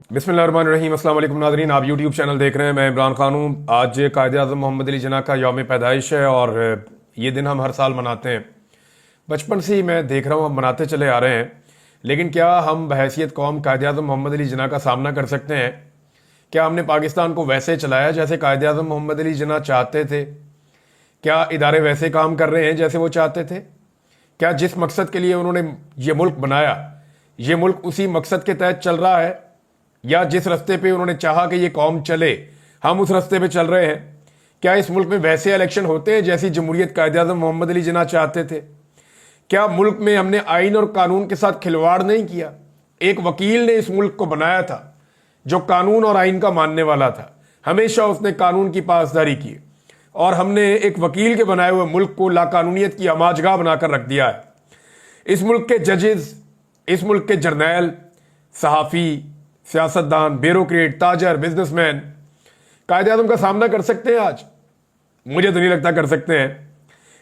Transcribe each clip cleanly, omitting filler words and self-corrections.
बिस्मिल्लाहिर्रहमानिर्रहीम। अस्सलाम वालेकुम नाज़रीन, आप यूट्यूब चैनल देख रहे हैं। मैं इमरान खान हूँ। आज कायद-ए-आज़म मोहम्मद अली जिन्ना का यौम पैदाइश है और ये दिन हम हर साल मनाते हैं। बचपन से ही मैं देख रहा हूँ, हम मनाते चले आ रहे हैं। लेकिन क्या हम बहैसियत कौम कायद-ए-आज़म मोहम्मद अली जिन्ना का सामना कर सकते हैं? क्या हमने पाकिस्तान को वैसे चलाया जैसे कायद-ए-आज़म मोहम्मद अली जिन्ना चाहते थे? क्या इदारे वैसे काम कर रहे हैं जैसे वो चाहते थे? क्या जिस मकसद के लिए उन्होंने ये मुल्क बनाया, ये मुल्क उसी मकसद के तहत चल रहा है? या जिस रास्ते पे उन्होंने चाहा कि ये कौम चले, हम उस रास्ते पे चल रहे हैं? क्या इस मुल्क में वैसे इलेक्शन होते हैं जैसी जमहूरियत कायद-ए-आज़म मोहम्मद अली जिन्ना चाहते थे? क्या मुल्क में हमने आइन और कानून के साथ खिलवाड़ नहीं किया? एक वकील ने इस मुल्क को बनाया था जो कानून और आइन का मानने वाला था। हमेशा उसने कानून की पासदारी की और हमने एक वकील के बनाए हुए मुल्क को लाकानूनियत की आमाजगाह बनाकर रख दिया है। इस मुल्क के जजेस, इस मुल्क के जर्नैल, सहाफ़ी, सियासतदान, ब्यूरोक्रेट, ताजर, बिजनेसमैन कायद-ए-आज़म का सामना कर सकते हैं आज? मुझे तो नहीं लगता कर सकते हैं।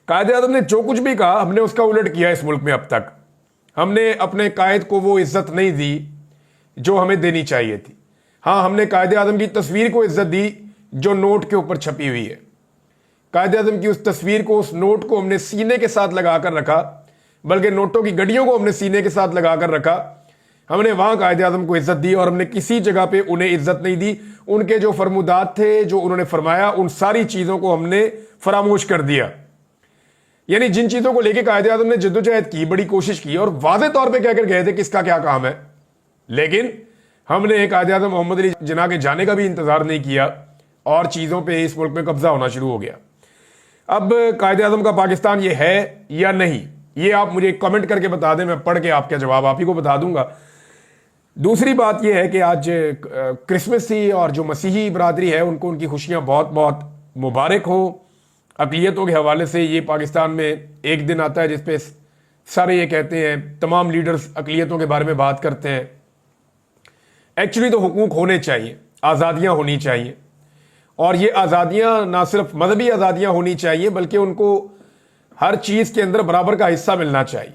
कायद-ए-आज़म ने जो कुछ भी कहा, हमने उसका उलट किया इस मुल्क में। अब तक हमने अपने कायद को वो इज्जत नहीं दी जो हमें देनी चाहिए थी। हाँ, हमने कायद-ए-आज़म की तस्वीर को इज्जत दी जो नोट के ऊपर छपी हुई है। कायद-ए-आज़म की उस तस्वीर को, उस नोट को हमने सीने के साथ लगाकर रखा, बल्कि नोटों की गड्डियों को हमने सीने के साथ लगाकर रखा। हमने वहां कायद-ए-आज़म को इज्जत दी और हमने किसी जगह पे उन्हें इज्जत नहीं दी। उनके जो फरमुदात थे, जो उन्होंने फरमाया, उन सारी चीजों को हमने फरामोश कर दिया। यानी जिन चीजों को लेकर कायद-ए-आज़म ने जद्दोजहद की, बड़ी कोशिश की और वाज़े तौर पर कहकर गए थे किसका क्या काम है, लेकिन हमने कायद-ए-आज़म मोहम्मद अली जिन्ना के जाने का भी इंतजार नहीं किया और चीजों पर इस मुल्क में कब्जा होना शुरू हो गया। अब कायद-ए-आज़म का पाकिस्तान ये है या नहीं, ये आप मुझे कमेंट करके बता दें। मैं पढ़ के आपका जवाब आप ही को बता दूंगा। दूसरी बात यह है कि आज क्रिसमस थी और जो मसीही बरादरी है उनको उनकी खुशियां बहुत बहुत मुबारक हो। अक़लियतों के हवाले से ये पाकिस्तान में एक दिन आता है जिसपे सारे ये कहते हैं, तमाम लीडर्स अक़लियतों के बारे में बात करते हैं। एक्चुअली तो हुकूक होने चाहिए, आज़ादियाँ होनी चाहिए और ये आज़ादियाँ ना सिर्फ मजहबी आज़ादियाँ होनी चाहिए बल्कि उनको हर चीज़ के अंदर बराबर का हिस्सा मिलना चाहिए।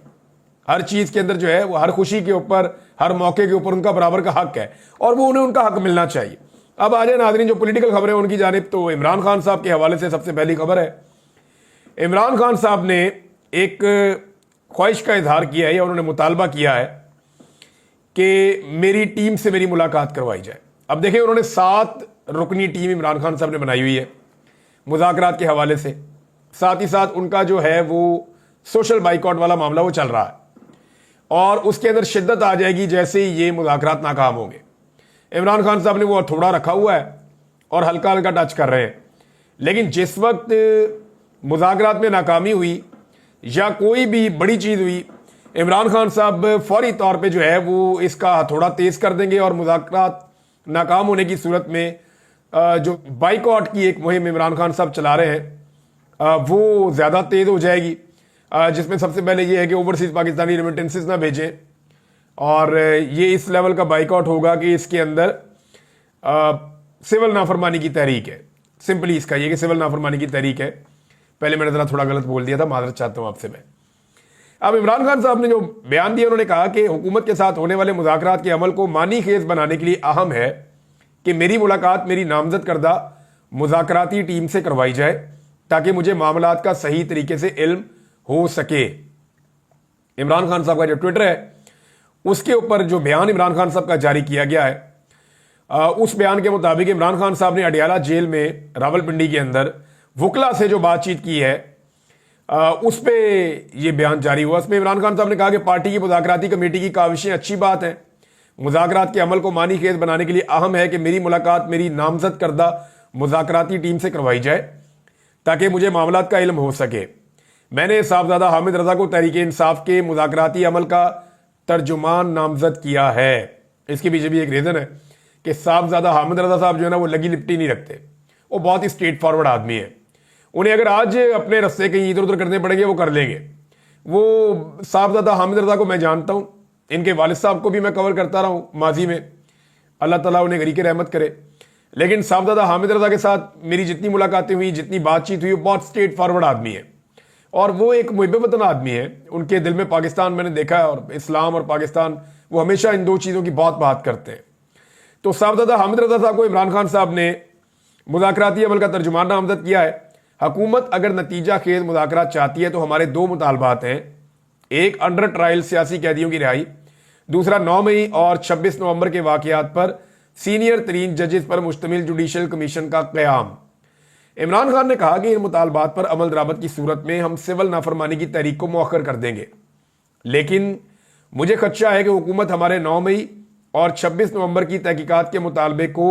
हर चीज के अंदर जो है वो हर खुशी के ऊपर, हर मौके के ऊपर उनका बराबर का हक है और वो उन्हें उनका हक मिलना चाहिए। अब आ जाए नाज़रीन जो पॉलिटिकल खबरें उनकी जानिब, तो इमरान खान साहब के हवाले से सबसे पहली खबर है। इमरान खान साहब ने एक ख्वाहिश का इजहार किया है या उन्होंने मुतालबा किया है कि मेरी टीम से मेरी मुलाकात करवाई जाए। अब देखिए, उन्होंने 7 रुकनी टीम इमरान खान साहब ने बनाई हुई है मुज़ाकरात के हवाले से। साथ ही साथ उनका जो है वो सोशल बाइकआउट वाला मामला वो चल रहा है और उसके अंदर शिद्दत आ जाएगी जैसे ही ये मुज़ाकरात नाकाम होंगे। इमरान खान साहब ने वो थोड़ा रखा हुआ है और हल्का हल्का टच कर रहे हैं। लेकिन जिस वक्त मुज़ाकरात में नाकामी हुई या कोई भी बड़ी चीज़ हुई, इमरान खान साहब फौरी तौर पे जो है वो इसका हथौड़ा तेज़ कर देंगे और मुज़ाकरात नाकाम होने की सूरत में जो बाइकआउट की एक मुहिम इमरान खान साहब चला रहे हैं वो ज़्यादा तेज़ हो जाएगी। जिसमें सबसे पहले ये है कि ओवरसीज पाकिस्तानी रेमिटेंसेस ना भेजें और ये इस लेवल का बाइकआउट होगा कि इसके अंदर सिविल नाफरमानी की तहरीक है। सिंपली इसका ये कि सिविल नाफरमानी की तहरीक है। पहले मैंने ज़रा थोड़ा गलत बोल दिया था, माजरत चाहता हूँ आपसे मैं। अब इमरान खान साहब ने जो बयान दिया, उन्होंने कहा कि हुकूमत के साथ होने वाले मुज़ाकरात के अमल को मानी खेज बनाने के लिए अहम है कि मेरी मुलाकात मेरी नामजद करदा मुज़ाकराती टीम से करवाई जाए ताकि मुझे मामलात का सही तरीके से इल्म हो सके। इमरान खान साहब का जो ट्विटर है उसके ऊपर जो बयान इमरान खान साहब का जारी किया गया है उस बयान के मुताबिक इमरान खान साहब ने अडियाला जेल में रावलपिंडी के अंदर वकला से जो बातचीत की है उस पे ये बयान जारी हुआ। उसमें इमरान खान साहब ने कहा कि पार्टी की मुज़ाकराती कमेटी की काविशें अच्छी बात है। मुज़ाकरात के अमल को मानी खेज बनाने के लिए अहम है कि मेरी मुलाकात मेरी नामजद करदा मुज़ाकराती टीम से करवाई जाए ताकि मुझे मामलात का इल्म हो सके। मैंने साहबजादा हामिद रजा को तहरीक इंसाफ के मुज़ाकराती अमल का तर्जुमान नामजद किया है। इसके पीछे भी एक रीज़न है कि साहबजादा हामिद रजा साहब जो है ना वो लगी लिपटी नहीं रखते। वो बहुत ही स्ट्रेट फॉरवर्ड आदमी है। उन्हें अगर आज अपने रस्ते कहीं इधर उधर करने पड़ेंगे वो कर लेंगे। वो साहबजादा हामिद रजा को मैं जानता हूँ, इनके वालिद साहब को भी मैं कवर करता रहा हूँ माजी में, अल्लाह ताला उन्हें गरीक रहमत करे। लेकिन साहबजादा हामिद रजा के साथ मेरी जितनी मुलाकातें हुई, जितनी बातचीत हुई, वो बहुत स्ट्रेट फॉरवर्ड आदमी है और वो एक मुहिब वतन आदमी है। उनके दिल में पाकिस्तान मैंने देखा है और इस्लाम और पाकिस्तान, वो हमेशा इन दो चीज़ों की बहुत बात करते हैं। तो साहबजादा हामिद रजा साहब को इमरान खान साहब ने मुज़ाकराती अमल का तर्जुमान नामजद किया है। हुकूमत अगर नतीजा खेज मुज़ाकरात चाहती है तो हमारे दो मुतालबात हैं, एक अंडर ट्रायल सियासी कैदियों की रिहाई, दूसरा 9 मई और 26 नवंबर के वाकयात पर सीनियर तरीन जजेस पर मुश्तमिल जुडिशल कमीशन का क़याम। इमरान खान ने कहा कि इन मुतालबात पर अमल दरामद की सूरत में हम सिविल नाफरमानी की तहरीक को मौखर कर देंगे, लेकिन मुझे खदशा है कि हुकूमत हमारे 9 मई और 26 नवंबर की तहकीकात के मुतालबे को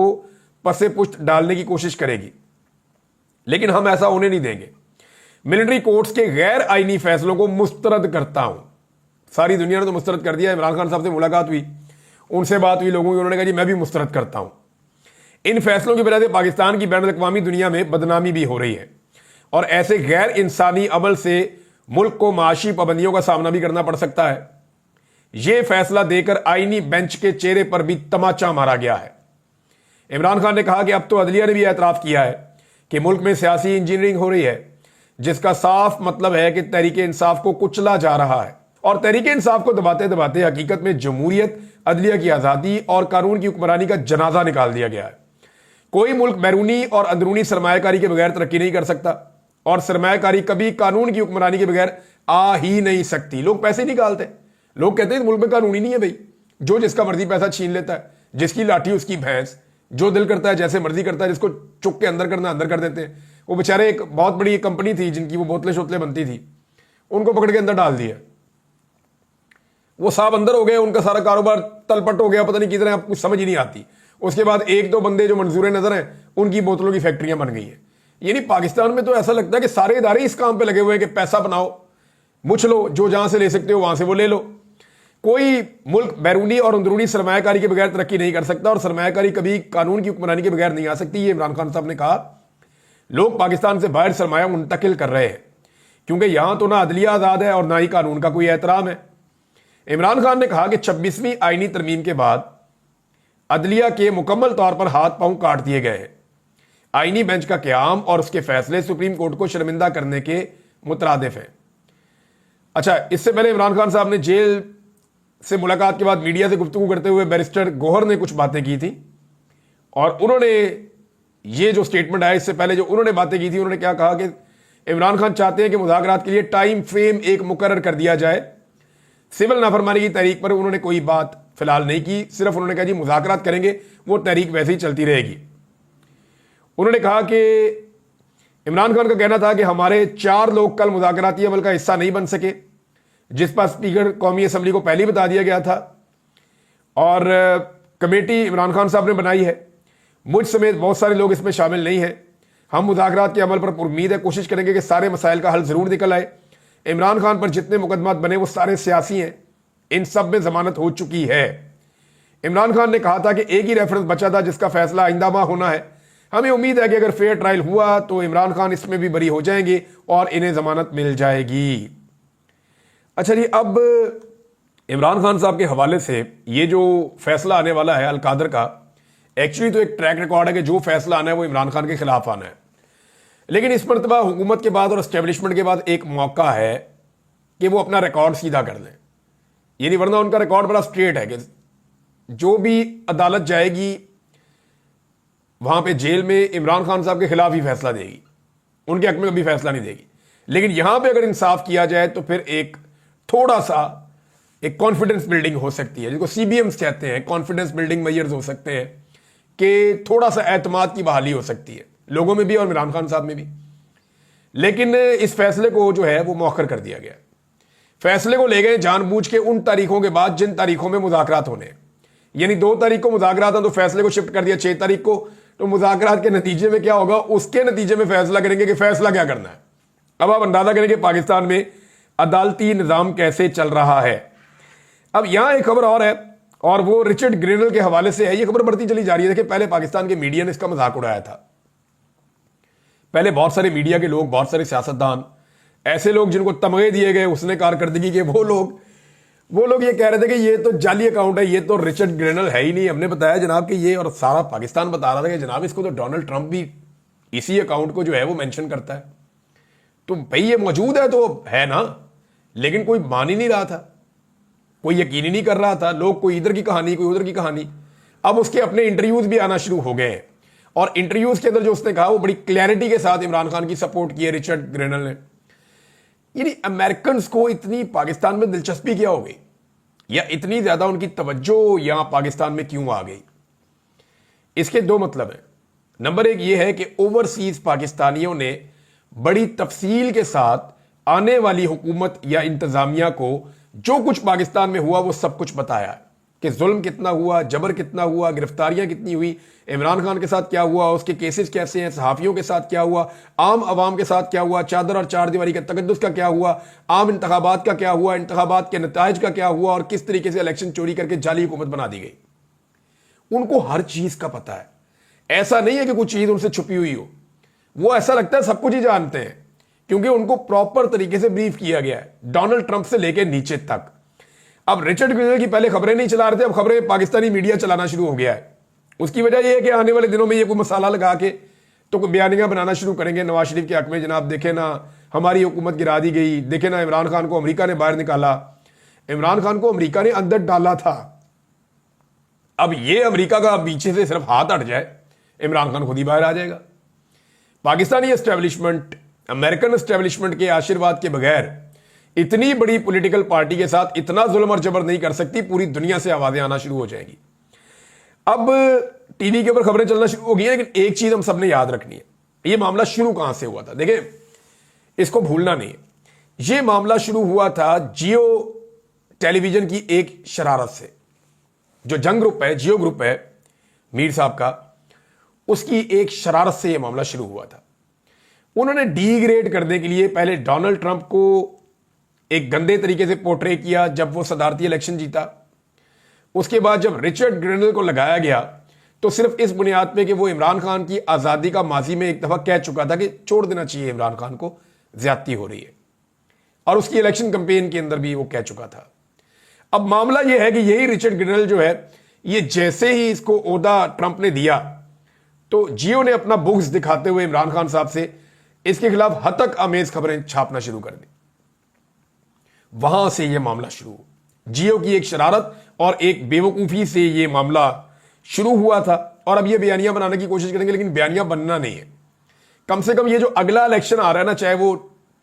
पसे पुश्त डालने की कोशिश करेगी, लेकिन हम ऐसा होने नहीं देंगे। मिलिट्री कोर्ट्स के गैर आईनी फैसलों को मुस्तरद करता हूं। सारी दुनिया ने तो मुस्तरद कर दिया। इमरान खान साहब से मुलाकात हुई, उनसे बात हुई लोगों की, उन्होंने कहा जी मैं भी मुस्तरद करता हूं। इन फैसलों की वजह से पाकिस्तान की बैनुल अक़वामी दुनिया में बदनामी भी हो रही है और ऐसे गैर इंसानी अमल से मुल्क को माशी पाबंदियों का सामना भी करना पड़ सकता है। यह फैसला देकर आईनी बेंच के चेहरे पर भी तमाचा मारा गया है। इमरान खान ने कहा कि अब तो अदलिया ने भी एतराफ़ किया है कि मुल्क में सियासी इंजीनियरिंग हो रही है, जिसका साफ मतलब है कि तहरीक इंसाफ को कुचला जा रहा है और तहरीक इंसाफ को दबाते दबाते हकीकत में जमहूरियत, अदलिया की आज़ादी और कानून की हुक्मरानी का जनाजा निकाल दिया गया है। कोई मुल्क बैरूनी और अंदरूनी सरमायाकारी के बगैर तरक्की नहीं कर सकता और सरमायाकारी कभी कानून की हुक्मरानी के बगैर आ ही नहीं सकती। लोग पैसे निकालते, लोग कहते हैं मुल्क में कानून ही नहीं है भाई, जो जिसका मर्जी पैसा छीन लेता है, जिसकी लाठी उसकी भैंस, जो दिल करता है जैसे मर्जी करता है, जिसको चुक के अंदर करना अंदर कर देते हैं। वो बेचारे एक बहुत बड़ी कंपनी थी जिनकी वो बोतलें शोतलें बनती थी, उनको पकड़ के अंदर डाल दिया, वो साहब अंदर हो गए, उनका सारा कारोबार तलपट हो गया, पता नहीं किधर है, कुछ समझ ही नहीं आती। उसके बाद एक दो बंदे जो मंजूर नजर हैं, उनकी बोतलों की फैक्ट्रियां बन गई हैं। यानी पाकिस्तान में तो ऐसा लगता है कि सारे इदारे इस काम पे लगे हुए हैं कि पैसा बनाओ, मुछ लो, जो जहां से ले सकते हो वहां से वो ले लो। कोई मुल्क बैरूनी और अंदरूनी सरमायाकारी के बगैर तरक्की नहीं कर सकता और सरमायाकारी कभी कानून की हुक्मरानी के बगैर नहीं आ सकती। ये इमरान खान साहब ने कहा। लोग पाकिस्तान से बाहर सरमाया मुंतकिल कर रहे हैं क्योंकि यहां तो ना अदलिया आज़ाद है और ना ही कानून का कोई एहतराम है। इमरान खान ने कहा कि 26वीं आईनी तरमीम के बाद अदलिया के मुकम्मल तौर पर हाथ पांव काट दिए गए हैं। आईनी बेंच का क़याम और उसके फैसले सुप्रीम कोर्ट को शर्मिंदा करने के मुतरादिफ हैं। अच्छा, इससे पहले इमरान खान साहब ने जेल से मुलाकात के बाद मीडिया से गुफ्तगू करते हुए बैरिस्टर गौहर ने कुछ बातें की थी और उन्होंने ये जो स्टेटमेंट आया, इससे पहले जो उन्होंने बातें की थी, उन्होंने क्या कहा कि इमरान खान चाहते हैं कि मुज़ाकरात के लिए टाइम फ्रेम एक मुकर्रर कर दिया जाए। सिविल नाफरमानी की तहरीक पर उन्होंने कोई बात फिलहाल नहीं की, सिर्फ उन्होंने कहा जी मुज़ाकरात करेंगे, वो तहरीक वैसे ही चलती रहेगी। उन्होंने कहा कि इमरान खान का कहना था कि हमारे 4 लोग कल मुज़ाकराती अमल का हिस्सा नहीं बन सके, जिस पर स्पीकर कौमी असम्बली को पहले ही बता दिया गया था और कमेटी इमरान खान साहब ने बनाई है। मुझ समेत बहुत सारे लोग इसमें शामिल नहीं हैं। हम मुज़ाकरात के अमल पर उम्मीद है, कोशिश करेंगे कि सारे मसाइल का हल ज़रूर निकल आए। इमरान खान पर जितने मुकदमात बने वो सारे सियासी हैं, इन सब में जमानत हो चुकी है। इमरान खान ने कहा था कि एक ही रेफरेंस बचा था जिसका फैसला आइंदा माह होना है। हमें उम्मीद है कि अगर फेयर ट्रायल हुआ तो इमरान खान इसमें भी बरी हो जाएंगे और इन्हें जमानत मिल जाएगी। अच्छा जी, अब इमरान खान साहब के हवाले से ये जो फैसला आने वाला है अलकादर का, एक्चुअली तो एक ट्रैक रिकॉर्ड है कि जो फैसला आना है वो इमरान खान के खिलाफ आना है, लेकिन इस मरतबा हुकूमत के बाद और एस्टेब्लिशमेंट के बाद एक मौका है कि वो अपना रिकॉर्ड सीधा कर लें। यानी वरना उनका रिकॉर्ड बड़ा स्ट्रेट है कि जो भी अदालत जाएगी वहां पे जेल में इमरान खान साहब के खिलाफ ही फैसला देगी, उनके हक में कभी फैसला नहीं देगी। लेकिन यहां पे अगर इंसाफ किया जाए तो फिर एक थोड़ा सा एक कॉन्फिडेंस बिल्डिंग हो सकती है, जिसको CBMs कहते हैं, कॉन्फिडेंस बिल्डिंग मेजर्स हो सकते हैं कि थोड़ा सा एतमाद की बहाली हो सकती है लोगों में भी और इमरान खान साहब में भी। लेकिन इस फैसले को जो है वो मौखर कर दिया गया। फैसले को ले गए जानबूझ के उन तारीखों के बाद जिन तारीखों में मुज़ाकरात होने हैं। यानी 2 तारीख को मुज़ाकरात हैं तो फैसले को शिफ्ट कर दिया 6 तारीख को। तो मुज़ाकरात के नतीजे में क्या होगा, उसके नतीजे में फैसला करेंगे कि फैसला क्या करना है। अब आप अंदाजा करेंगे पाकिस्तान में अदालती निज़ाम कैसे चल रहा है। अब यहां एक खबर और है और वो रिचर्ड ग्रेनल के हवाले से है। ये खबर बढ़ती चली जा रही है। देखिए, पहले पाकिस्तान के मीडिया ने इसका मजाक उड़ाया था। पहले बहुत सारे मीडिया के लोग, बहुत सारे सियासतदान, ऐसे लोग जिनको तमगे दिए गए उसने कारकर्दगी के, वो लोग ये कह रहे थे कि ये तो जाली अकाउंट है, ये तो रिचर्ड ग्रेनल है ही नहीं। हमने बताया जनाब कि ये, और सारा पाकिस्तान बता रहा था कि जनाब इसको तो डोनाल्ड ट्रंप भी इसी अकाउंट को जो है वो मेंशन करता है। तो भाई ये मौजूद है तो है ना, लेकिन कोई मान ही नहीं रहा था, कोई यकीन ही नहीं कर रहा था। लोग कोई इधर की कहानी कोई उधर की कहानी। अब उसके अपने इंटरव्यूज भी आना शुरू हो गए हैं और इंटरव्यूज के अंदर जो उसने कहा वो बड़ी क्लैरिटी के साथ इमरान खान की सपोर्ट की है रिचर्ड ग्रेनल ने। यानी अमेरिकन को इतनी पाकिस्तान में दिलचस्पी क्या हो गई या इतनी ज्यादा उनकी तवज्जो यहां पाकिस्तान में क्यों आ गई? इसके दो मतलब हैं। नंबर एक यह है कि ओवरसीज पाकिस्तानियों ने बड़ी तफसील के साथ आने वाली हुकूमत या इंतजामिया को जो कुछ पाकिस्तान में हुआ वो सब कुछ बताया कि जुल्म कितना हुआ, जबर कितना हुआ, गिरफ्तारियां कितनी हुई, इमरान खान के साथ क्या हुआ, उसके केसेस कैसे हैं, सहाफियों के साथ क्या हुआ, आम आवाम के साथ क्या हुआ, चादर और चार दीवारी के तकद्दुस का क्या हुआ, आम इंतखाबात का क्या हुआ, इंतखाबात के नताइज का क्या हुआ और किस तरीके से इलेक्शन चोरी करके जाली हुकूमत बना दी गई। उनको हर चीज का पता है। ऐसा नहीं है कि कुछ चीज उनसे छुपी हुई हो, वो ऐसा लगता है सब कुछ ही जानते हैं क्योंकि उनको प्रॉपर तरीके से ब्रीफ किया गया है, डोनाल्ड ट्रंप से लेकर नीचे तक। अब रिचर्ड ग्रेनल की पहले खबरें नहीं चला रहे थे, अब खबरें पाकिस्तानी मीडिया चलाना शुरू हो गया है। उसकी वजह यह है कि आने वाले दिनों में ये कोई मसाला लगा के तो कोई बयानियां बनाना शुरू करेंगे नवाज शरीफ के हक में, जनाब देखे ना हमारी हुकूमत गिरा दी गई, देखे ना इमरान खान को अमेरिका ने बाहर निकाला, इमरान खान को अमेरिका ने अंदर डाला था। अब ये अमेरिका का पीछे से सिर्फ हाथ हट जाए, इमरान खान खुद ही बाहर आ जाएगा। पाकिस्तानी एस्टेब्लिशमेंट अमेरिकन एस्टेब्लिशमेंट के आशीर्वाद के बगैर इतनी बड़ी पॉलिटिकल पार्टी के साथ इतना जुल्म और जबर नहीं कर सकती, पूरी दुनिया से आवाजें आना शुरू हो जाएंगी। अब टीवी के ऊपर खबरें चलना शुरू हो गई हैं, लेकिन एक चीज हम सबने याद रखनी है, यह मामला शुरू कहां से हुआ था। देखिए, इसको भूलना नहीं है, यह मामला शुरू हुआ था जियो टेलीविजन की एक शरारत से। जो जंग ग्रुप है, जियो ग्रुप है मीर साहब का, उसकी एक शरारत से यह मामला शुरू हुआ था। उन्होंने डीग्रेड करने के लिए पहले डोनाल्ड ट्रंप को एक गंदे तरीके से पोर्ट्रे किया जब वो सदारती इलेक्शन जीता। उसके बाद जब रिचर्ड ग्रेनल को लगाया गया तो सिर्फ इस बुनियाद पे कि वो इमरान खान की आजादी का माजी में एक दफा कह चुका था कि छोड़ देना चाहिए इमरान खान को, ज्यादती हो रही है, और उसकी इलेक्शन कैंपेन के अंदर भी वो कह चुका था। अब मामला यह है कि यही रिचर्ड ग्रेनल जो है, ये जैसे ही इसको ओहदा ट्रंप ने दिया तो जियो ने अपना बुग्स दिखाते हुए इमरान खान साहब से इसके खिलाफ हतक आमेज खबरें छापना शुरू कर दी। वहां से यह मामला शुरू हुआ। जियो की एक शरारत और एक बेवकूफी से यह मामला शुरू हुआ था और अब यह बयानियां बनाने की कोशिश करेंगे, लेकिन बयानियां बनना नहीं है। कम से कम ये जो अगला इलेक्शन आ रहा है ना, चाहे वो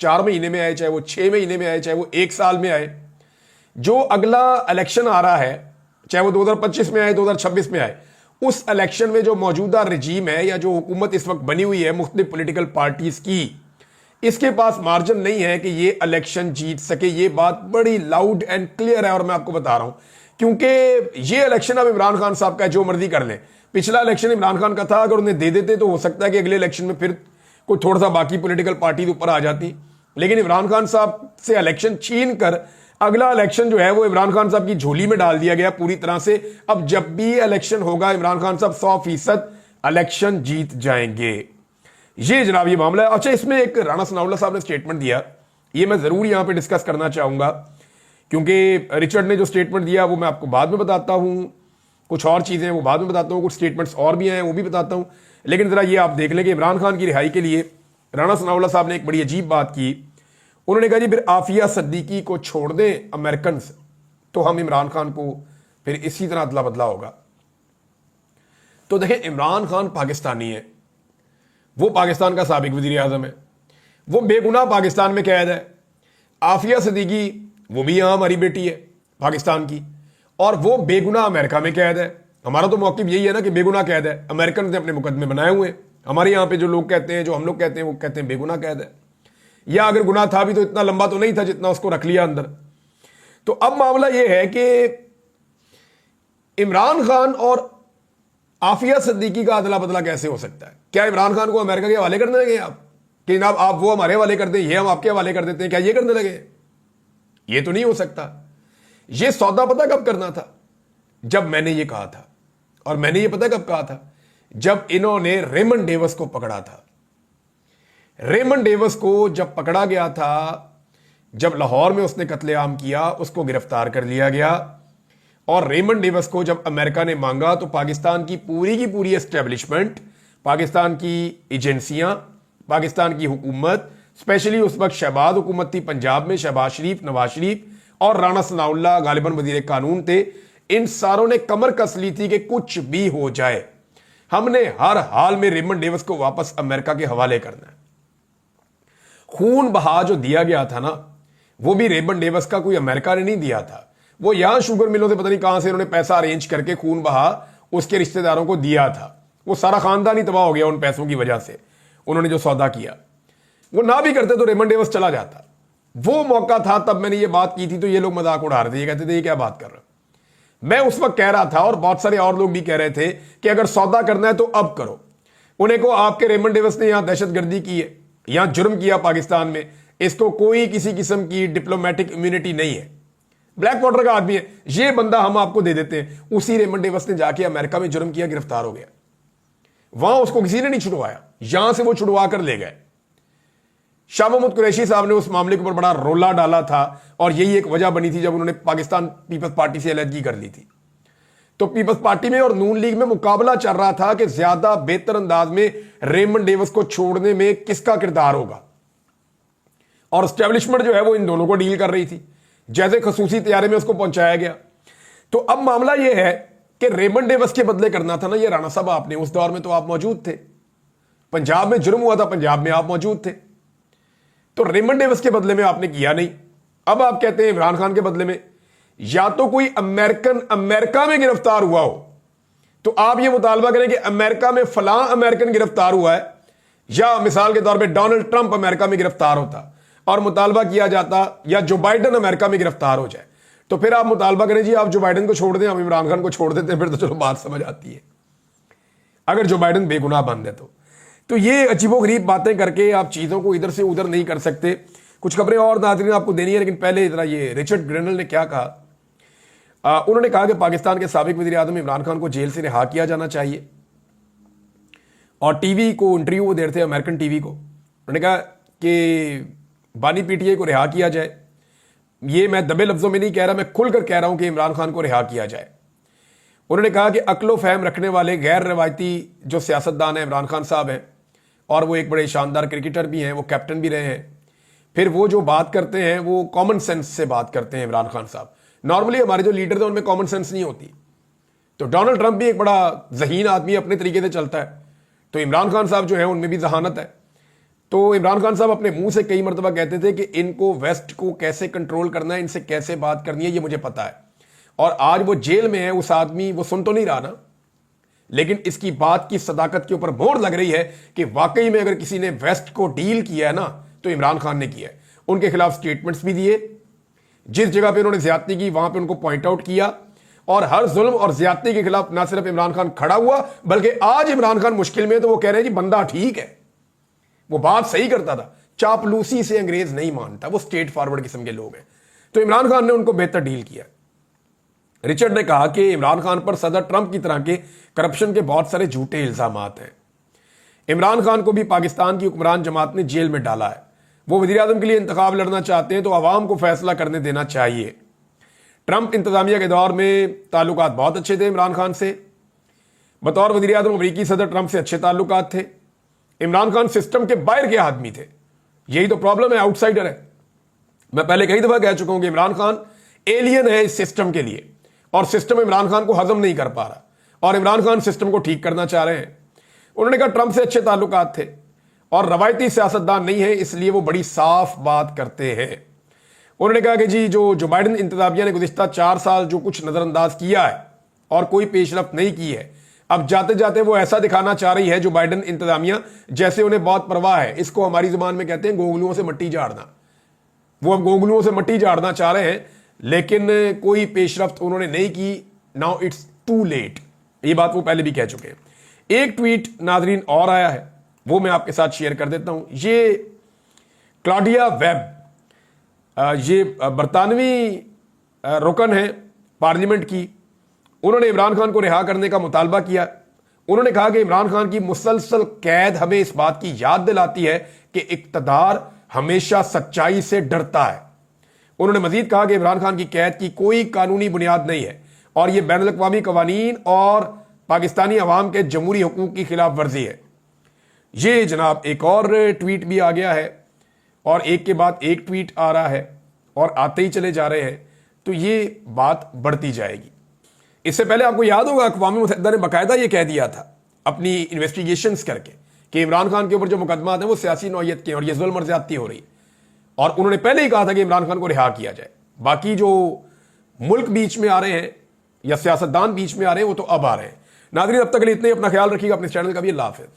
4 महीने में आए, चाहे वो 6 महीने में आए, चाहे वो 1 साल में आए, जो अगला इलेक्शन आ रहा है, चाहे वो 2025 में आए, 2026 में आए, उस इलेक्शन में जो मौजूदा रजीम है या जो हुकूमत इस वक्त बनी हुई है मुख्तलिफ पॉलिटिकल पार्टीज की, इसके पास मार्जिन नहीं है कि ये इलेक्शन जीत सके। ये बात बड़ी लाउड एंड क्लियर है और मैं आपको बता रहा हूं क्योंकि ये इलेक्शन अब इमरान खान साहब का जो मर्जी कर लें। पिछला इलेक्शन इमरान खान का था, अगर उन्हें दे देते तो हो सकता है कि अगले इलेक्शन में फिर कोई थोड़ा सा बाकी पॉलिटिकल पार्टी ऊपर आ जाती, लेकिन इमरान खान साहब से इलेक्शन छीन कर अगला इलेक्शन जो है वो इमरान खान साहब की झोली में डाल दिया गया पूरी तरह से। अब जब भी इलेक्शन होगा इमरान खान साहब 100% इलेक्शन जीत जाएंगे। ये जनाब ये मामला है। अच्छा, इसमें एक राणा सनाउल्लाह साहब ने स्टेटमेंट दिया, ये मैं जरूर यहां पे डिस्कस करना चाहूंगा क्योंकि रिचर्ड ने जो स्टेटमेंट दिया वो मैं आपको बाद में बताता हूं, कुछ और चीजें वो बाद में बताता हूं, कुछ स्टेटमेंट्स और भी हैं वो भी बताता हूं, लेकिन जरा ये आप देख लें कि इमरान खान की रिहाई के लिए राणा सनाउल्लाह साहब ने एक बड़ी अजीब बात की। उन्होंने कहा जी फिर आफिया सिद्दीकी को छोड़ दें अमेरिकन तो हम इमरान खान को फिर इसी तरह अदला बदला होगा। तो देखें, इमरान खान पाकिस्तानी है, वो पाकिस्तान का साबिक वजीर आजम है, वो बेगुनाह पाकिस्तान में कैद है। आफिया सिद्दीकी वो भी यहां हमारी बेटी है पाकिस्तान की, और वो बेगुनाह अमेरिका में कैद है। हमारा तो मौक़िफ़ यही है ना कि बेगुनाह कैद है, अमेरिकन ने अपने मुकदमे बनाए हुए। हमारे यहां पे जो लोग कहते हैं, जो हम लोग कहते हैं, वो कहते हैं बेगुनाह कैद है, या अगर गुनाह था भी तो इतना लंबा तो नहीं था जितना उसको रख लिया अंदर। तो अब मामला यह है कि इमरान खान और आफिया सिद्दीकी का अदला बदला कैसे हो सकता है? क्या इमरान खान को अमेरिका के हवाले करने लगे आप कि जनाब आप वो हमारे हवाले कर दें, ये हम आपके हवाले कर देते हैं, क्या ये करने लगे? ये तो नहीं हो सकता। ये सौदा पता कब करना था? जब मैंने ये कहा था, और मैंने ये पता कब कहा था? जब इन्होंने रेमंड डेविस को पकड़ा था। रेमंड डेविस को जब पकड़ा गया था, जब लाहौर में उसने कत्लेआम किया, उसको गिरफ्तार कर लिया गया, और रेमंड डेविस को जब अमेरिका ने मांगा तो पाकिस्तान की पूरी एस्टेब्लिशमेंट, पाकिस्तान की एजेंसियां, पाकिस्तान की हुकूमत, स्पेशली उस वक्त शहबाज हुकूमत थी पंजाब में, शहबाज शरीफ, नवाज शरीफ और राणा सनाउल्लाह गालिबन वजीर कानून थे, इन सारों ने कमर कस ली थी कि कुछ भी हो जाए हमने हर हाल में रेमंड डेविस को वापस अमेरिका के हवाले करना है। खून बहा जो दिया गया था ना, वो भी रेमंड डेविस का कोई अमेरिका ने नहीं दिया था। वो यहां शुगर मिलों से पता नहीं कहां से इन्होंने पैसा अरेंज करके खून बहा उसके रिश्तेदारों को दिया था। वो सारा खानदान ही तबाह हो गया उन पैसों की वजह से। उन्होंने जो सौदा किया, वो ना भी करते तो रेमंड डेविस चला जाता। वो मौका था, तब मैंने ये बात की थी तो ये लोग मजाक उड़ा रहे थे, ये कहते थे ये क्या बात कर रहे हो। मैं उस वक्त कह रहा था और बहुत सारे और लोग भी कह रहे थे कि अगर सौदा करना है तो अब करो। उन्हें को आपके रेमंड डेविस ने यहां दहशतगर्दी की है, यहां जुर्म किया पाकिस्तान में, इसको कोई किसी किस्म की डिप्लोमेटिक इम्यूनिटी नहीं है, ब्लैक वाटर का आदमी है, ये बंदा हम आपको दे देते हैं। उसी रेमंड डेविस ने जाके अमेरिका में जुर्म किया, गिरफ्तार हो गया। वहां उसको किसी ने नहीं छुड़वाया, यहां से वो छुड़वा कर ले गए। शाह महमूद कुरैशी साहब ने उस मामले के ऊपर बड़ा रोला डाला था और यही एक वजह बनी थी जब उन्होंने पाकिस्तान पीपल्स पार्टी से अलहदगी कर ली थी। तो पीपल्स पार्टी में और नून लीग में मुकाबला चल रहा था कि ज्यादा बेहतर अंदाज में रेमंड डेविस को छोड़ने में किसका किरदार होगा, और एस्टेब्लिशमेंट जो है वो इन दोनों को डील कर रही थी। जैसे खसूसी तैयारे में उसको पहुंचाया गया। तो अब मामला यह है कि रेमंड डेविस के बदले करना था ना ये राणा साहब आपने, उस दौर में तो आप मौजूद थे, पंजाब में जुर्म हुआ था, पंजाब में आप मौजूद थे, तो रेमंड डेविस के बदले में आपने किया नहीं। अब आप कहते हैं इमरान खान के बदले में, या तो कोई अमेरिकन अमेरिका में गिरफ्तार हुआ हो तो आप ये मुतालबा करें कि अमेरिका में फलां अमेरिकन गिरफ्तार हुआ है, या मिसाल के तौर पे डोनाल्ड ट्रंप अमेरिका में गिरफ्तार होता और मुतालबा किया जाता या जो बाइडन अमेरिका में गिरफ्तार हो जाए, तो फिर आप मुतालबा करें जी आप जो बाइडन को छोड़ दें, हम इमरान खान को छोड़ देते हैं, फिर तो चलो बात समझ आती है, अगर जो बाइडन बेगुनाह बन दे तो ये अजीबोगरीब बातें करके आप चीज़ों को इधर से उधर नहीं कर सकते। कुछ खबरें और नाज़रीन आपको देनी है, लेकिन पहले इतना ये रिचर्ड ग्रेनल ने क्या कहा। उन्होंने कहा कि पाकिस्तान के साबिक वज़ीर आज़म इमरान खान को जेल से रिहा किया जाना चाहिए। और टीवी को इंटरव्यू वो दे रहे थे, अमेरिकन टीवी को, उन्होंने कहा कि बानी पीटीआई को रिहा किया जाए। ये मैं दबे लफ्ज़ों में नहीं कह रहा, मैं खुलकर कह रहा हूं कि इमरान खान को रिहा किया जाए। उन्होंने कहा कि अक्लो फहम रखने वाले गैर रवायती जो सियासतदान हैं इमरान खान साहब हैं, और वो एक बड़े शानदार क्रिकेटर भी हैं, वो कैप्टन भी रहे हैं, फिर वो जो बात करते हैं वो कॉमन सेंस से बात करते हैं इमरान खान साहब। नॉर्मली हमारे जो लीडर थे उनमें कॉमन सेंस नहीं होती। तो डोनाल्ड ट्रंप भी एक बड़ा जहीन आदमी अपने तरीके से चलता है, तो इमरान खान साहब जो है उनमें भी जहानत है। तो इमरान खान साहब अपने मुंह से कई मरतबा कहते थे कि इनको वेस्ट को कैसे कंट्रोल करना है, इनसे कैसे बात करनी है, ये मुझे पता है। और आज वो जेल में है, उस आदमी वो सुन तो नहीं रहा ना, लेकिन इसकी बात की सदाकत के ऊपर मोहर लग रही है कि वाकई में अगर किसी ने वेस्ट को डील किया है ना तो इमरान खान ने किया है। उनके खिलाफ स्टेटमेंट्स भी दिए, जिस जगह पे उन्होंने ज्यादती की वहां पे उनको पॉइंट आउट किया, और हर जुल्म और ज्यादती के खिलाफ ना सिर्फ इमरान खान खड़ा हुआ, बल्कि आज इमरान खान मुश्किल में तो वो कह रहे हैं जी बंदा ठीक है, वो बात सही करता था, चापलूसी से अंग्रेज नहीं मानता, वो स्ट्रेट फॉरवर्ड किस्म के लोग हैं। तो इमरान खान ने उनको बेहतर डील किया। रिचर्ड ने कहा कि इमरान खान पर सदर ट्रंप की तरह के करप्शन के बहुत सारे झूठे इल्जामात हैं। इमरान खान को भी पाकिस्तान की हुक्मरान जमात ने जेल में डाला है। वो वज़ीर आज़म के लिए इंतखाब लड़ना चाहते हैं तो अवाम को फैसला करने देना चाहिए। ट्रंप इंतजामिया के दौर में ताल्लुकात बहुत अच्छे थे इमरान खान से। बतौर वज़ीर आज़म अमरीकी सदर ट्रंप से अच्छे ताल्लुकात थे। इमरान खान सिस्टम के बाहर के आदमी थे, यही तो प्रॉब्लम है, आउटसाइडर है। मैं पहले कई दफा कह चुका हूं कि इमरान खान एलियन है इस सिस्टम के लिए, और सिस्टम इमरान खान को हजम नहीं कर पा रहा, और इमरान खान सिस्टम को ठीक करना चाह रहे हैं। उन्होंने कहा ट्रंप से अच्छे ताल्लुकात थे और रवायती सियासतदान नहीं है, इसलिए वो बड़ी साफ बात करते हैं। उन्होंने कहा कि जी जो बाइडन इंतजामिया ने गुज़िश्ता 4 साल जो कुछ नज़रअंदाज किया है और कोई पेशरफ्त नहीं की है, अब जाते जाते वो ऐसा दिखाना चाह रही है जो बाइडन इंतजामिया जैसे उन्हें बहुत परवाह है। इसको हमारी जुबान में कहते हैं गोगलुओं से मट्टी झाड़ना। वो अब गोगलुओं से मट्टी झाड़ना चाह रहे हैं, लेकिन कोई पेशरफ्त उन्होंने नहीं की। नाउ इट्स टू लेट, ये बात वो पहले भी कह चुके हैं। एक ट्वीट नाजरीन और आया है, वो मैं आपके साथ शेयर कर देता हूं। ये क्लॉडिया वेब, ये बरतानवी रुकन है पार्लियामेंट की, उन्होंने इमरान खान को रिहा करने का मुतालबा किया। उन्होंने कहा कि इमरान खान की मुसलसल कैद हमें इस बात की याद दिलाती है कि इक़्तिदार हमेशा सच्चाई से डरता है। उन्होंने मजीद कहा कि इमरान खान की कैद की कोई कानूनी बुनियाद नहीं है और यह बैनुल अक़वामी कवानीन और पाकिस्तानी अवाम के जमहूरी हुकूक की खिलाफ वर्जी है। ये जनाब एक और ट्वीट भी आ गया है, और एक के बाद एक ट्वीट आ रहा है और आते ही चले जा रहे हैं, तो ये बात बढ़ती जाएगी। इससे पहले आपको याद होगा अक़वाम मुत्तहिदा ने बाकायदा ये कह दिया था अपनी इन्वेस्टिगेशंस करके कि इमरान खान के ऊपर जो मुकदमा है वो सियासी नौयत के और ये जुल्म और ज्यादती हो रही, और उन्होंने पहले ही कहा था कि इमरान खान को रिहा किया जाए। बाकी जो मुल्क बीच में आ रहे हैं या सियासतदान बीच में आ रहे हैं वो तो अब आ रहे हैं। नाज़रीन, अब तक के लिए इतने, अपना ख्याल रखिएगा, अपने चैनल का भी अल्लाह हाफ़िज़।